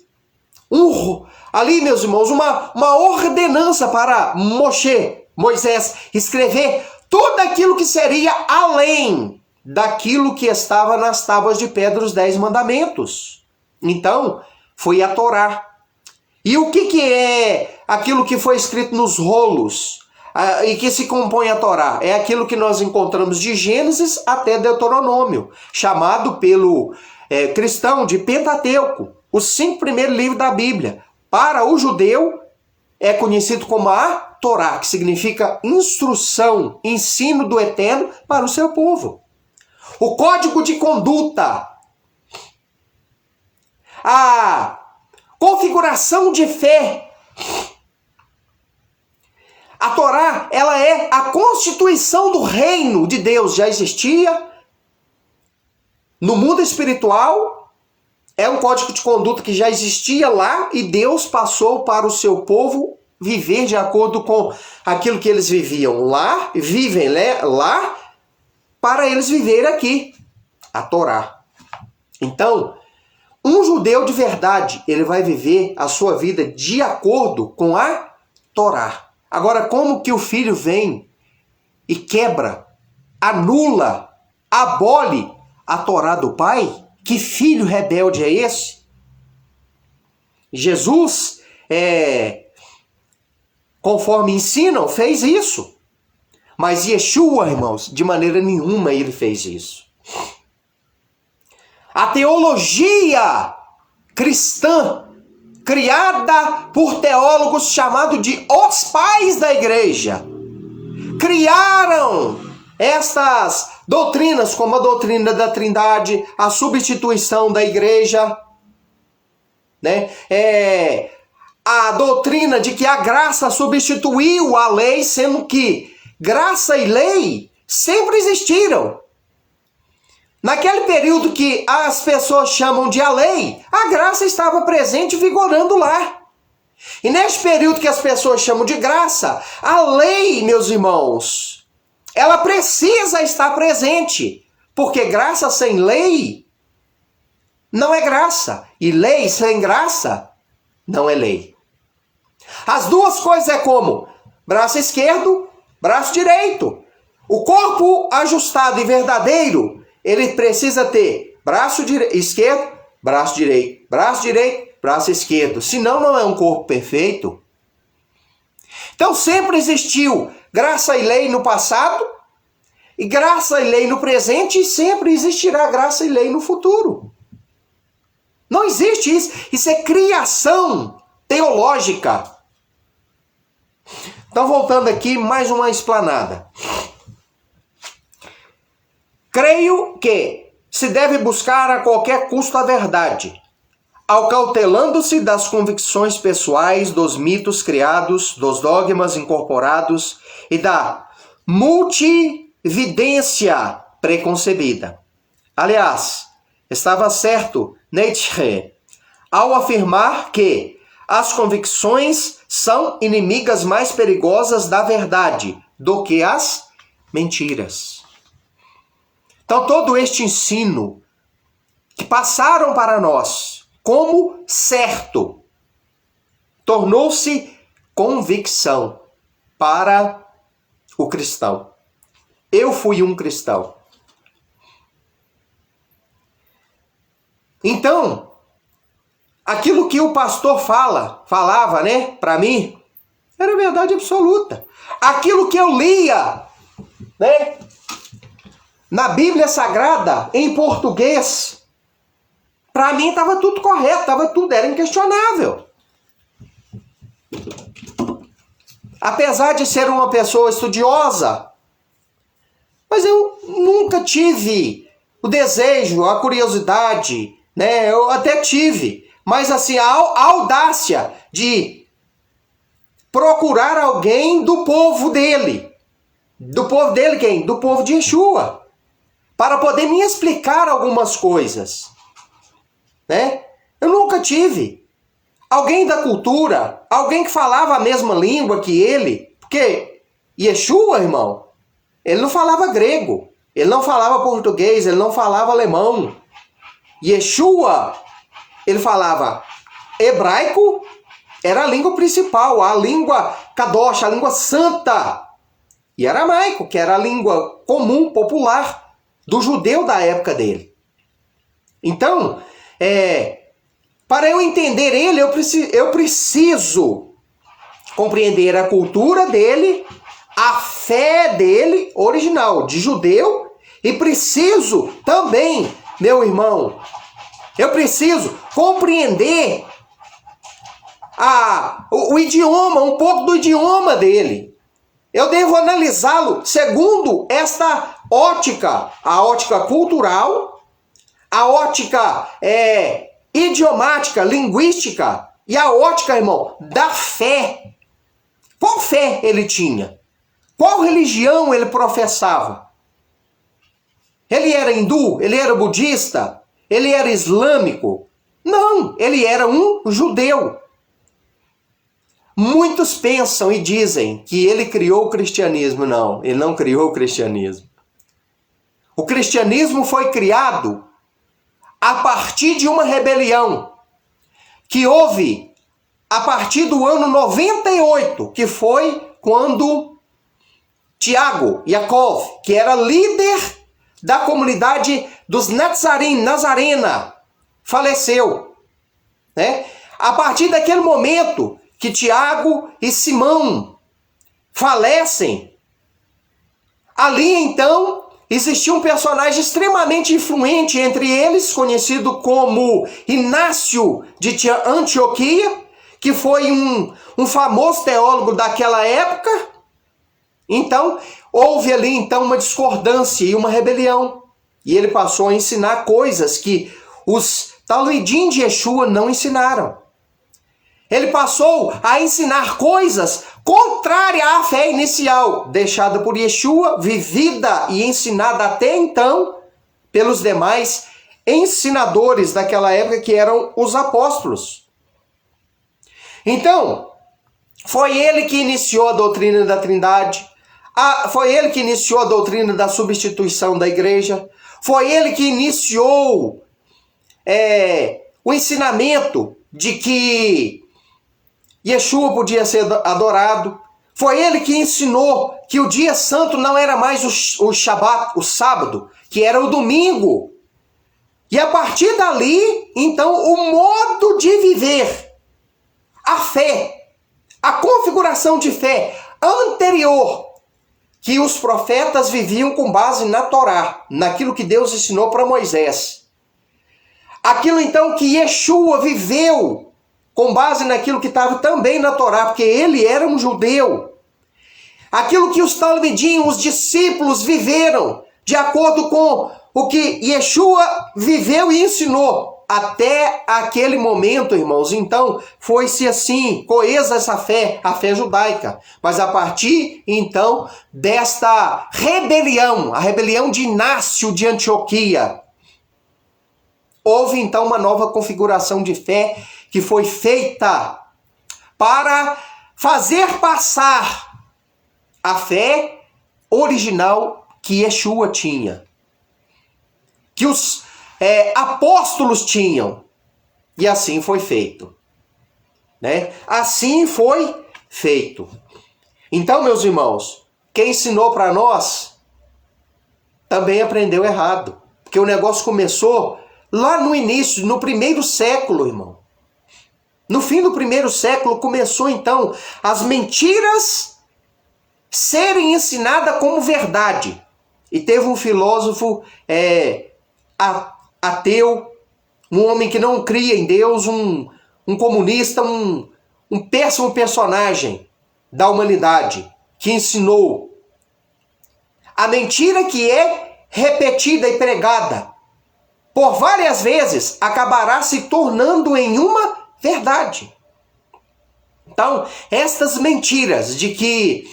[SPEAKER 1] ali, meus irmãos, uma ordenança para Moisés, escrever tudo aquilo que seria além daquilo que estava nas tábuas de pedra, os 10 mandamentos. Então, foi a Torá. E o que é aquilo que foi escrito nos rolos e que se compõe a Torá? É aquilo que nós encontramos de Gênesis até Deuteronômio, chamado pelo cristão de Pentateuco, os 5 primeiros livros da Bíblia. Para o judeu, é conhecido como a Torá, que significa instrução, ensino do Eterno para o seu povo. O código de conduta, a configuração de fé. A Torá, ela é a constituição do reino de Deus. Já existia no mundo espiritual. É um código de conduta que já existia lá e Deus passou para o seu povo viver de acordo com aquilo que eles viviam lá, vivem lá, para eles viverem aqui. A Torá. Então, um judeu de verdade, ele vai viver a sua vida de acordo com a Torá. Agora, como que o filho vem e quebra, anula, abole a Torá do pai? Que filho rebelde é esse? Jesus, conforme ensinam, fez isso. Mas Yeshua, irmãos, de maneira nenhuma ele fez isso. A teologia cristã, criada por teólogos chamados de os pais da igreja, criaram estas doutrinas, como a doutrina da Trindade, a substituição da igreja, né? A doutrina de que a graça substituiu a lei, sendo que graça e lei sempre existiram. Naquele período que as pessoas chamam de a lei, a graça estava presente e vigorando lá. E neste período que as pessoas chamam de graça, a lei, meus irmãos, ela precisa estar presente. Porque graça sem lei não é graça. E lei sem graça não é lei. As duas coisas é como braço esquerdo, braço direito. O corpo ajustado e verdadeiro, ele precisa ter braço esquerdo, braço direito, braço esquerdo. Senão não é um corpo perfeito. Então sempre existiu graça e lei no passado, e graça e lei no presente, e sempre existirá graça e lei no futuro. Não existe isso. Isso é criação teológica. Então voltando aqui, mais uma explanada. Creio que se deve buscar a qualquer custo a verdade, acautelando-se das convicções pessoais, dos mitos criados, dos dogmas incorporados e da multividência preconcebida. Aliás, estava certo Nietzsche ao afirmar que as convicções são inimigas mais perigosas da verdade do que as mentiras. Então, todo este ensino que passaram para nós como certo, tornou-se convicção para o cristão. Eu fui um cristão. Então, aquilo que o pastor falava, né, para mim, Era verdade absoluta. Aquilo que eu lia, né, na Bíblia Sagrada, em português, para mim estava tudo correto, era inquestionável. Apesar de ser uma pessoa estudiosa, mas eu nunca tive o desejo, a curiosidade, né? Eu até tive, mas assim, a audácia de procurar alguém do povo dele. Do povo dele quem? Do povo de Yeshua. Para poder me explicar algumas coisas. Né? Eu nunca tive alguém da cultura, alguém que falava a mesma língua que ele. Porque Yeshua, irmão, ele não falava grego, ele não falava português, ele não falava alemão. Yeshua, ele falava hebraico, era a língua principal, a língua kadosh, a língua santa. E aramaico, que era a língua comum, popular, do judeu da época dele. Então, para eu entender ele, eu preciso compreender a cultura dele, a fé dele, original, de judeu, e preciso também, meu irmão, eu preciso compreender o idioma, um pouco do idioma dele. Eu devo analisá-lo segundo esta ótica, a ótica cultural, a ótica idiomática, linguística e a ótica, irmão, da fé. Qual fé ele tinha? Qual religião ele professava? Ele era hindu? Ele era budista? Ele era islâmico? Não, ele era um judeu. Muitos pensam e dizem que ele criou o cristianismo. Não, ele não criou o cristianismo. O cristianismo foi criado a partir de uma rebelião que houve a partir do ano 98, que foi quando Tiago, Yaakov, que era líder da comunidade dos Nazarena, faleceu. Né? A partir daquele momento que Tiago e Simão falecem, ali então existia um personagem extremamente influente entre eles, conhecido como Inácio de Antioquia, que foi um famoso teólogo daquela época. Então, houve ali então uma discordância e uma rebelião. E ele passou a ensinar coisas que os Talmidim de Yeshua não ensinaram. Ele passou a ensinar coisas contrárias à fé inicial, deixada por Yeshua, vivida e ensinada até então pelos demais ensinadores daquela época, que eram os apóstolos. Então, foi ele que iniciou a doutrina da Trindade, foi ele que iniciou a doutrina da substituição da igreja, foi ele que iniciou o ensinamento de que Yeshua podia ser adorado. Foi ele que ensinou que o dia santo não era mais o Shabat, o sábado, que era o domingo. E a partir dali, então, o modo de viver, a fé, a configuração de fé anterior, que os profetas viviam com base na Torá, naquilo que Deus ensinou para Moisés. Aquilo então que Yeshua viveu com base naquilo que estava também na Torá, porque ele era um judeu. Aquilo que os Talmidim, os discípulos, viveram, de acordo com o que Yeshua viveu e ensinou. Até aquele momento, irmãos, então, foi-se assim, coesa essa fé, a fé judaica. Mas a partir, então, desta rebelião, a rebelião de Inácio de Antioquia, houve, então, uma nova configuração de fé que foi feita para fazer passar a fé original que Yeshua tinha, que os apóstolos tinham, e assim foi feito. Né? Assim foi feito. Então, meus irmãos, quem ensinou para nós também aprendeu errado, porque o negócio começou lá no início, no primeiro século, irmão. No fim do primeiro século começou então as mentiras serem ensinadas como verdade. E teve um filósofo ateu, um homem que não cria em Deus, um comunista, um péssimo personagem da humanidade, que ensinou a mentira que é repetida e pregada por várias vezes acabará se tornando em uma verdade. Então, estas mentiras de que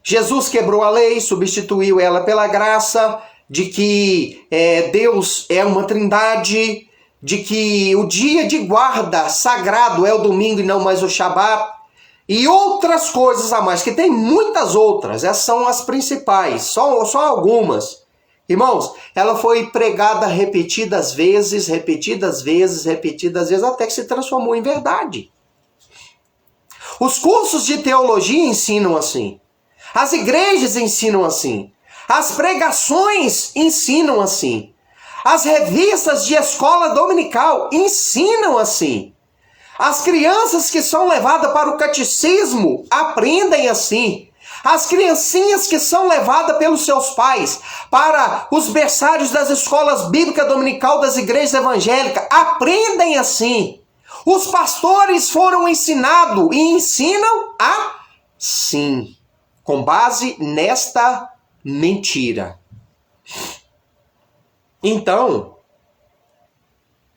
[SPEAKER 1] Jesus quebrou a lei, substituiu ela pela graça, de que Deus é uma trindade, de que o dia de guarda sagrado é o domingo e não mais o Shabat, e outras coisas a mais, que tem muitas outras, essas são as principais, só algumas. Irmãos, ela foi pregada repetidas vezes, até que se transformou em verdade. Os cursos de teologia ensinam assim. As igrejas ensinam assim. As pregações ensinam assim. As revistas de escola dominical ensinam assim. As crianças que são levadas para o catecismo aprendem assim. As criancinhas que são levadas pelos seus pais para os berçários das escolas bíblicas dominical das igrejas evangélicas aprendem assim. Os pastores foram ensinados e ensinam assim, com base nesta mentira. Então,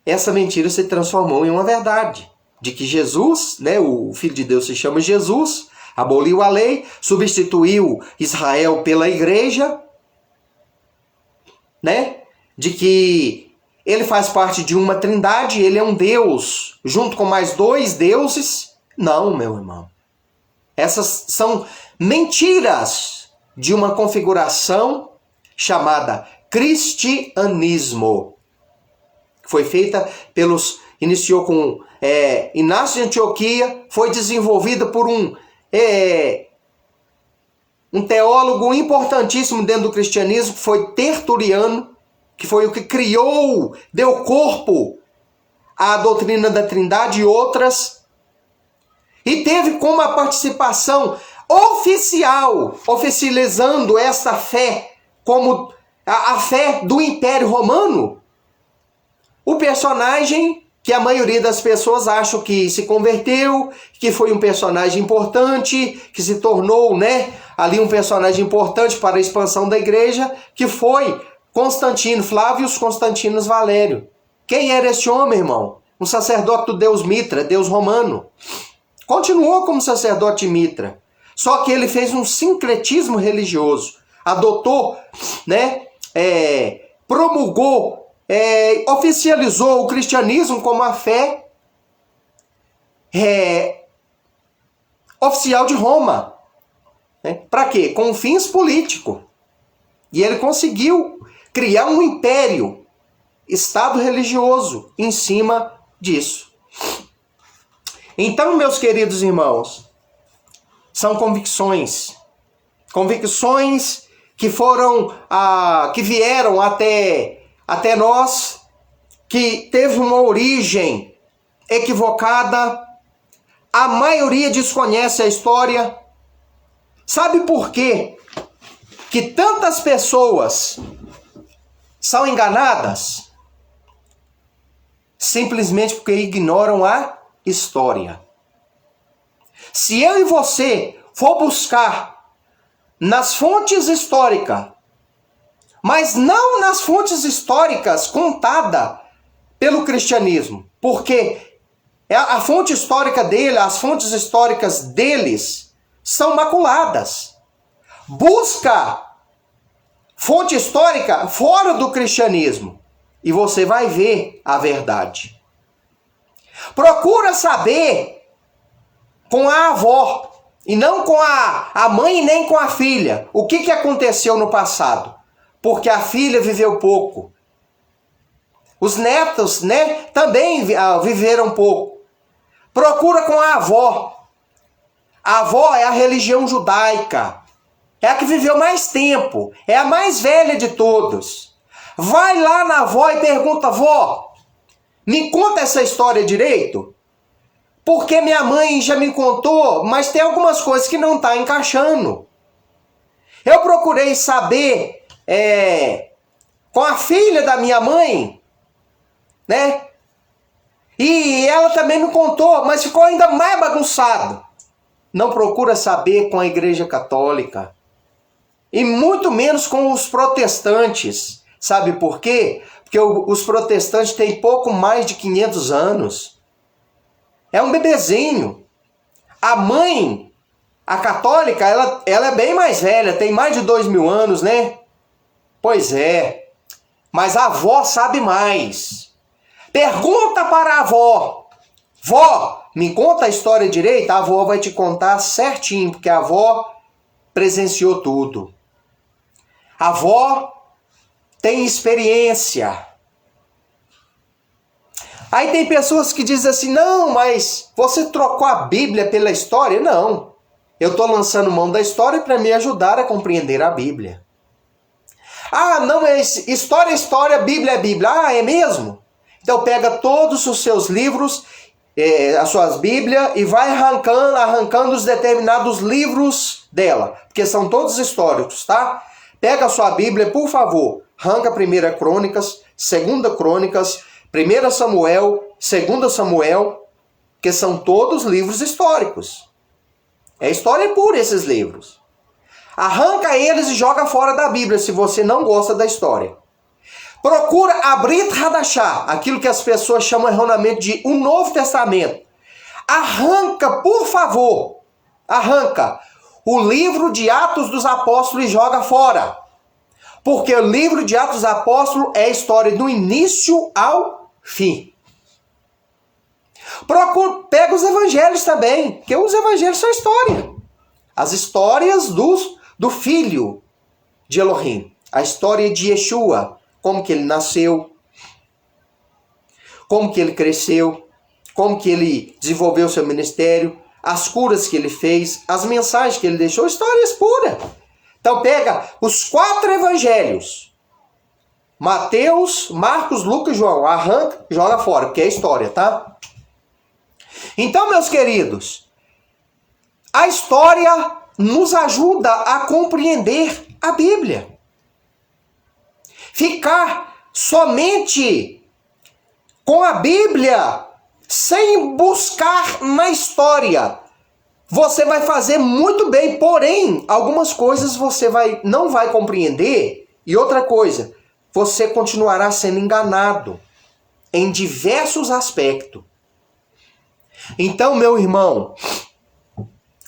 [SPEAKER 1] essa mentira se transformou em uma verdade. De que Jesus, o Filho de Deus se chama Jesus, aboliu a lei, substituiu Israel pela igreja, de que ele faz parte de uma trindade, ele é um Deus, junto com mais dois deuses. Não, meu irmão. Essas são mentiras de uma configuração chamada cristianismo. Foi feita iniciou com Inácio de Antioquia, foi desenvolvida por um teólogo importantíssimo dentro do cristianismo, que foi Tertuliano, que foi o que criou, deu corpo à doutrina da Trindade e outras, e teve como a participação oficializando esta fé, como a fé do Império Romano, o personagem que a maioria das pessoas acham que se converteu, que foi um personagem importante, que se tornou, ali um personagem importante para a expansão da igreja, que foi Flávio Constantino Valério. Quem era este homem, irmão? Um sacerdote do deus Mitra, deus romano. Continuou como sacerdote Mitra, só que ele fez um sincretismo religioso, adotou, promulgou, oficializou o cristianismo como a fé oficial de Roma. Para quê? Com fins políticos. E ele conseguiu criar um império, estado religioso, em cima disso. Então, meus queridos irmãos, são convicções que que vieram até nós, que teve uma origem equivocada. A maioria desconhece a história. Sabe por quê que tantas pessoas são enganadas? Simplesmente porque ignoram a história. Se eu e você for buscar nas fontes históricas, mas não nas fontes históricas contada pelo cristianismo, porque a fonte histórica dele, as fontes históricas deles são maculadas. Busca fonte histórica fora do cristianismo e você vai ver a verdade. Procura saber com a avó e não com a mãe nem com a filha o que aconteceu no passado. Porque a filha viveu pouco. Os netos, também viveram pouco. Procura com a avó. A avó é a religião judaica. É a que viveu mais tempo. É a mais velha de todos. Vai lá na avó e pergunta: vó, me conta essa história direito. Porque minha mãe já me contou, mas tem algumas coisas que não estão encaixando. Eu procurei saber com a filha da minha mãe, né? E ela também me contou, mas ficou ainda mais bagunçado. Não procura saber com a Igreja Católica. E muito menos com os protestantes. Sabe por quê? Porque os protestantes têm pouco mais de 500 anos. É um bebezinho. A mãe, a católica, ela é bem mais velha, tem mais de 2000 anos, né? Pois é. Mas a avó sabe mais. Pergunta para a avó. Vó, me conta a história direito? A avó vai te contar certinho, porque a avó presenciou tudo. A avó tem experiência. Aí tem pessoas que dizem assim, não, mas você trocou a Bíblia pela história? Não. Eu estou lançando mão da história para me ajudar a compreender a Bíblia. Ah, não, mas história é história, Bíblia é Bíblia. Ah, é mesmo? Então pega todos os seus livros, as suas Bíblias, e vai arrancando os determinados livros dela. Porque são todos históricos, tá? Pega a sua Bíblia, por favor. Arranca 1 Crônicas, 2 Crônicas, 1 Samuel, 2 Samuel, que são todos livros históricos. É história pura esses livros. Arranca eles e joga fora da Bíblia se você não gosta da história. Procura a Brit Hadashah, aquilo que as pessoas chamam erroneamente de o Novo Testamento. Arranca, por favor, arranca o livro de Atos dos Apóstolos e joga fora. Porque o livro de Atos dos Apóstolos é a história do início ao fim. Pega os evangelhos também, porque os evangelhos são história. As histórias do filho de Elohim. A história de Yeshua, como que ele nasceu, como que ele cresceu, como que ele desenvolveu seu ministério, as curas que ele fez, as mensagens que ele deixou, histórias puras. Então pega os 4 evangelhos, Mateus, Marcos, Lucas e João, arranca, joga fora, porque é história, tá? Então, meus queridos, a história nos ajuda a compreender a Bíblia. Ficar somente com a Bíblia, sem buscar na história, você vai fazer muito bem, porém, algumas coisas você não vai compreender. E outra coisa, você continuará sendo enganado em diversos aspectos. Então, meu irmão,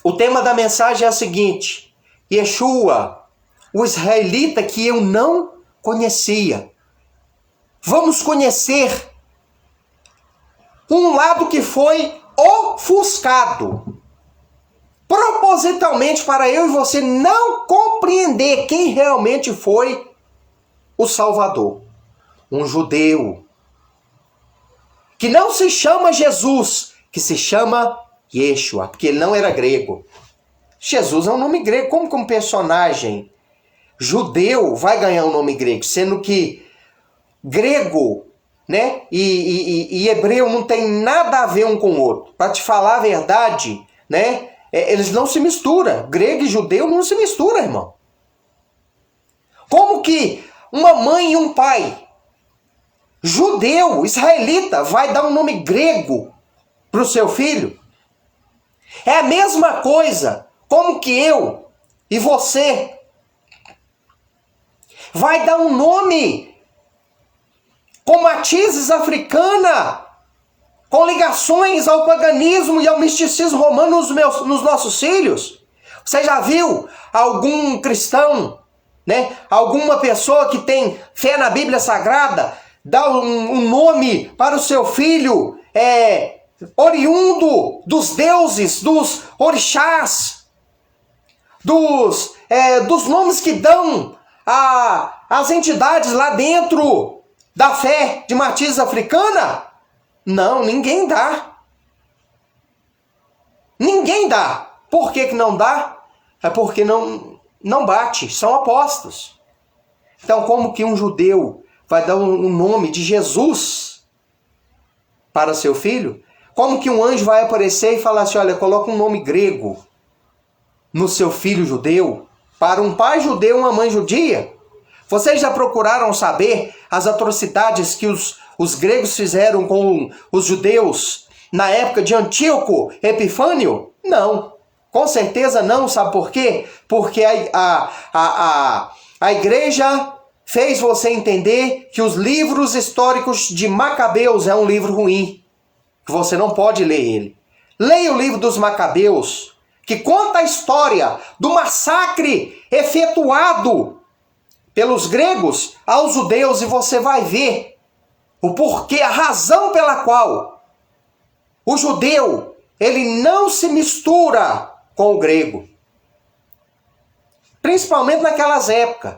[SPEAKER 1] o tema da mensagem é o seguinte: Yeshua, o israelita que eu não conhecia. Vamos conhecer um lado que foi ofuscado, propositalmente para eu e você não compreender quem realmente foi o Salvador. Um judeu que não se chama Jesus, que se chama Yeshua, porque ele não era grego. Jesus é um nome grego, como um personagem judeu vai ganhar um nome grego, sendo que grego, né, e hebreu não tem nada a ver um com o outro. Para te falar a verdade, né, eles não se misturam. Grego e judeu não se misturam, irmão. Como que uma mãe e um pai judeu, israelita, vai dar um nome grego para o seu filho? É a mesma coisa como que eu e você vai dar um nome com matizes africana, com ligações ao paganismo e ao misticismo romano nos nossos filhos? Você já viu algum cristão, né, alguma pessoa que tem fé na Bíblia Sagrada, dar um nome para o seu filho oriundo dos deuses, dos orixás, dos nomes que dão as entidades lá dentro da fé de matriz africana? Não, ninguém dá. Ninguém dá. Por que não dá? É porque não bate, são opostos. Então, como que um judeu vai dar um nome de Jesus para seu filho?
[SPEAKER 2] Como que um anjo vai aparecer e falar assim, olha, coloca um nome grego no seu filho judeu, para um pai judeu e uma mãe judia? Vocês já procuraram saber as atrocidades que os gregos fizeram com os judeus na época de Antíoco Epifânio? Não. Com certeza não. Sabe por quê? Porque a igreja fez você entender que os livros históricos de Macabeus é um livro ruim, que você não pode ler ele. Leia o livro dos Macabeus, que conta a história do massacre efetuado pelos gregos aos judeus, e você vai ver o porquê, a razão pela qual o judeu, ele não se mistura com o grego. Principalmente naquelas épocas.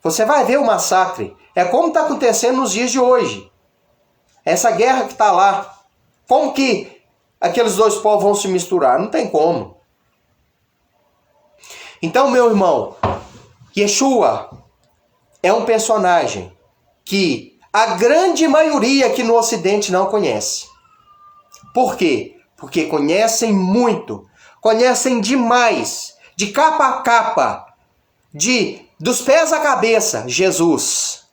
[SPEAKER 2] Você vai ver o massacre. É como está acontecendo nos dias de hoje. Essa guerra que está lá. Como que aqueles dois povos vão se misturar? Não tem como. Então, meu irmão, Yeshua é um personagem que a grande maioria aqui no Ocidente não conhece. Por quê? Porque conhecem muito, conhecem demais, de capa a capa, dos pés à cabeça, Jesus,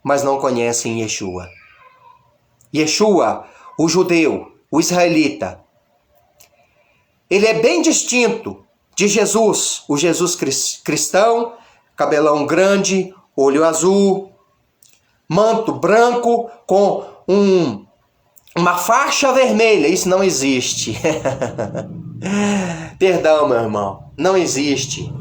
[SPEAKER 2] mas não conhecem Yeshua. Yeshua, o judeu, o israelita, ele é bem distinto de Jesus, o Jesus cristão, cabelão grande, olho azul, manto branco com uma faixa vermelha. Isso não existe. Perdão, meu irmão, não existe.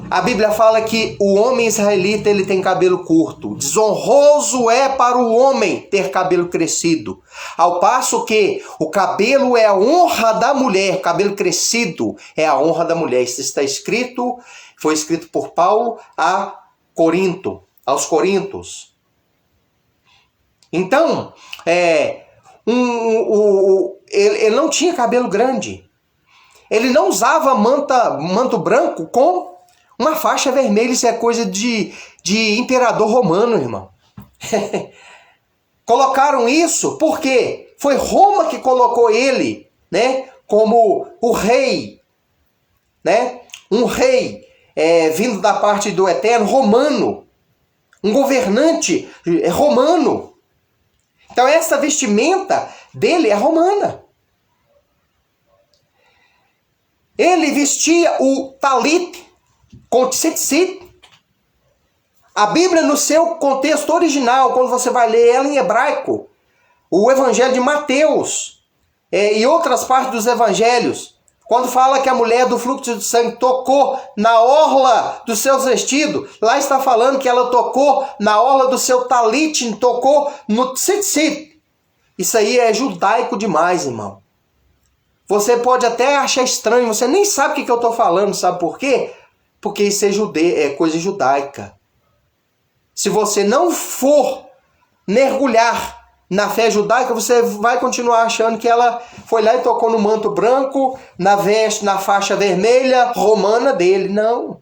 [SPEAKER 2] A Bíblia fala que o homem israelita, ele tem cabelo curto. Desonroso é para o homem ter cabelo crescido. Ao passo que o cabelo é a honra da mulher. Cabelo crescido é a honra da mulher. Isso está escrito, foi escrito por Paulo aos Coríntios. Então, ele não tinha cabelo grande. Ele não usava manto branco com uma faixa vermelha. Isso é coisa de imperador romano, irmão. Colocaram isso porque foi Roma que colocou ele, né, como o rei, né? Um rei vindo da parte do Eterno, romano. Um governante romano. Então essa vestimenta dele é romana. Ele vestia o talit com tzitzit. A Bíblia, no seu contexto original, quando você vai ler ela em hebraico, o Evangelho de Mateus e outras partes dos Evangelhos, quando fala que a mulher do fluxo de sangue tocou na orla dos seus vestidos, lá está falando que ela tocou na orla do seu talit, tocou no tzitzit. Isso aí é judaico demais, irmão. Você pode até achar estranho, você nem sabe o que eu estou falando, sabe por quê? Porque isso é coisa judaica. Se você não for mergulhar na fé judaica, você vai continuar achando que ela foi lá e tocou no manto branco, na veste, na faixa vermelha romana dele. Não,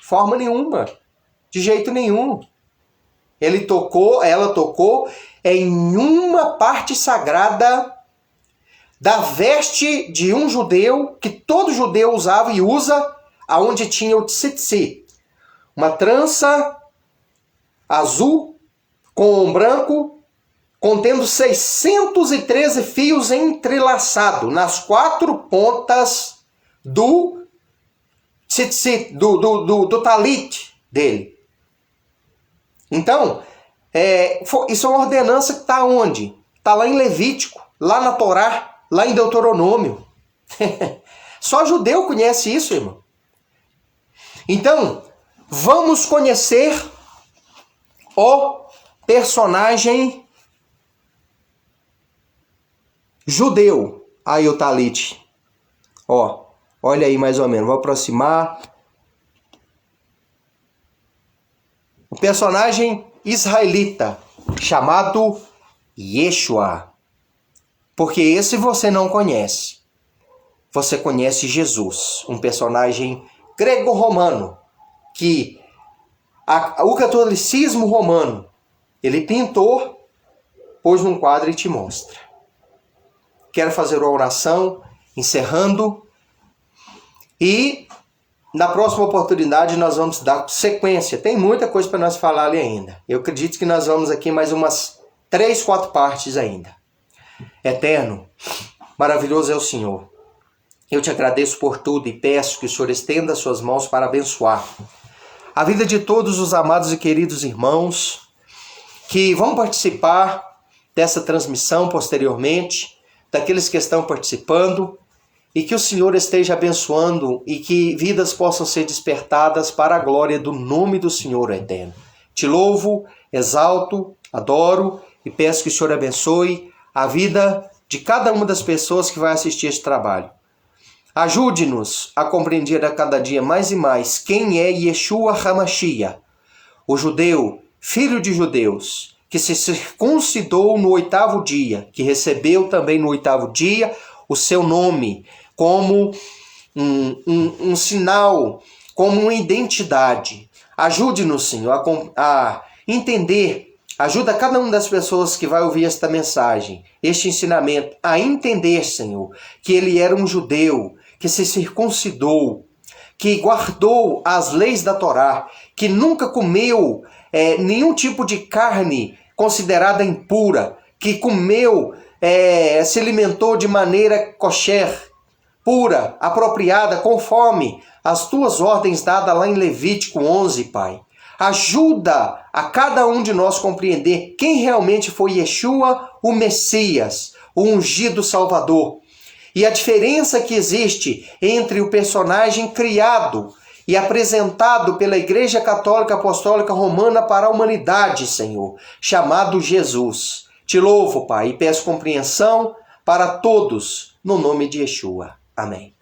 [SPEAKER 2] forma nenhuma, de jeito nenhum. Ela tocou em uma parte sagrada da veste de um judeu, que todo judeu usava e usa, aonde tinha o tzitzit, uma trança azul com branco, contendo 613 fios entrelaçados nas 4 pontas do tzitzit, do talit dele. Então, isso é uma ordenança que está onde? Está lá em Levítico, lá na Torá, lá em Deuteronômio. Só judeu conhece isso, irmão. Então, vamos conhecer o personagem judeu. Aí o talit. Olha aí mais ou menos. Vou aproximar. O personagem israelita, chamado Yeshua. Porque esse você não conhece. Você conhece Jesus, um personagem grego-romano, que o catolicismo romano, ele pintou, pôs num quadro e te mostra. quero fazer uma oração, encerrando. E na próxima oportunidade nós vamos dar sequência. Tem muita coisa para nós falar ali ainda. Eu acredito que nós vamos aqui mais umas 3, 4 partes ainda. Eterno, maravilhoso é o Senhor. Eu te agradeço por tudo e peço que o Senhor estenda as suas mãos para abençoar a vida de todos os amados e queridos irmãos que vão participar dessa transmissão posteriormente, daqueles que estão participando, e que o Senhor esteja abençoando e que vidas possam ser despertadas para a glória do nome do Senhor eterno. Te louvo, exalto, adoro e peço que o Senhor abençoe a vida de cada uma das pessoas que vai assistir este trabalho. Ajude-nos a compreender a cada dia mais e mais quem é Yeshua HaMashiach, o judeu, filho de judeus, que se circuncidou no 8º dia, que recebeu também no 8º dia o seu nome como um sinal, como uma identidade. Ajude-nos, Senhor, a entender, ajuda cada uma das pessoas que vai ouvir esta mensagem, este ensinamento, a entender, Senhor, que ele era um judeu, que se circuncidou, que guardou as leis da Torá, que nunca comeu nenhum tipo de carne considerada impura, que comeu, se alimentou de maneira kosher, pura, apropriada, conforme as tuas ordens dadas lá em Levítico 11, Pai. Ajuda a cada um de nós compreender quem realmente foi Yeshua, o Messias, o ungido Salvador. E a diferença que existe entre o personagem criado e apresentado pela Igreja Católica Apostólica Romana para a humanidade, Senhor, chamado Jesus. Te louvo, Pai, e peço compreensão para todos, no nome de Yeshua. Amém.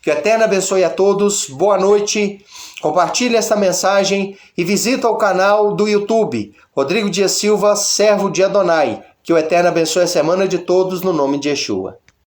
[SPEAKER 2] Que o Eterno abençoe a todos. Boa noite. Compartilhe esta mensagem e visita o canal do YouTube, Rodrigo Dias Silva, servo de Adonai. Que o Eterno abençoe a semana de todos, no nome de Yeshua.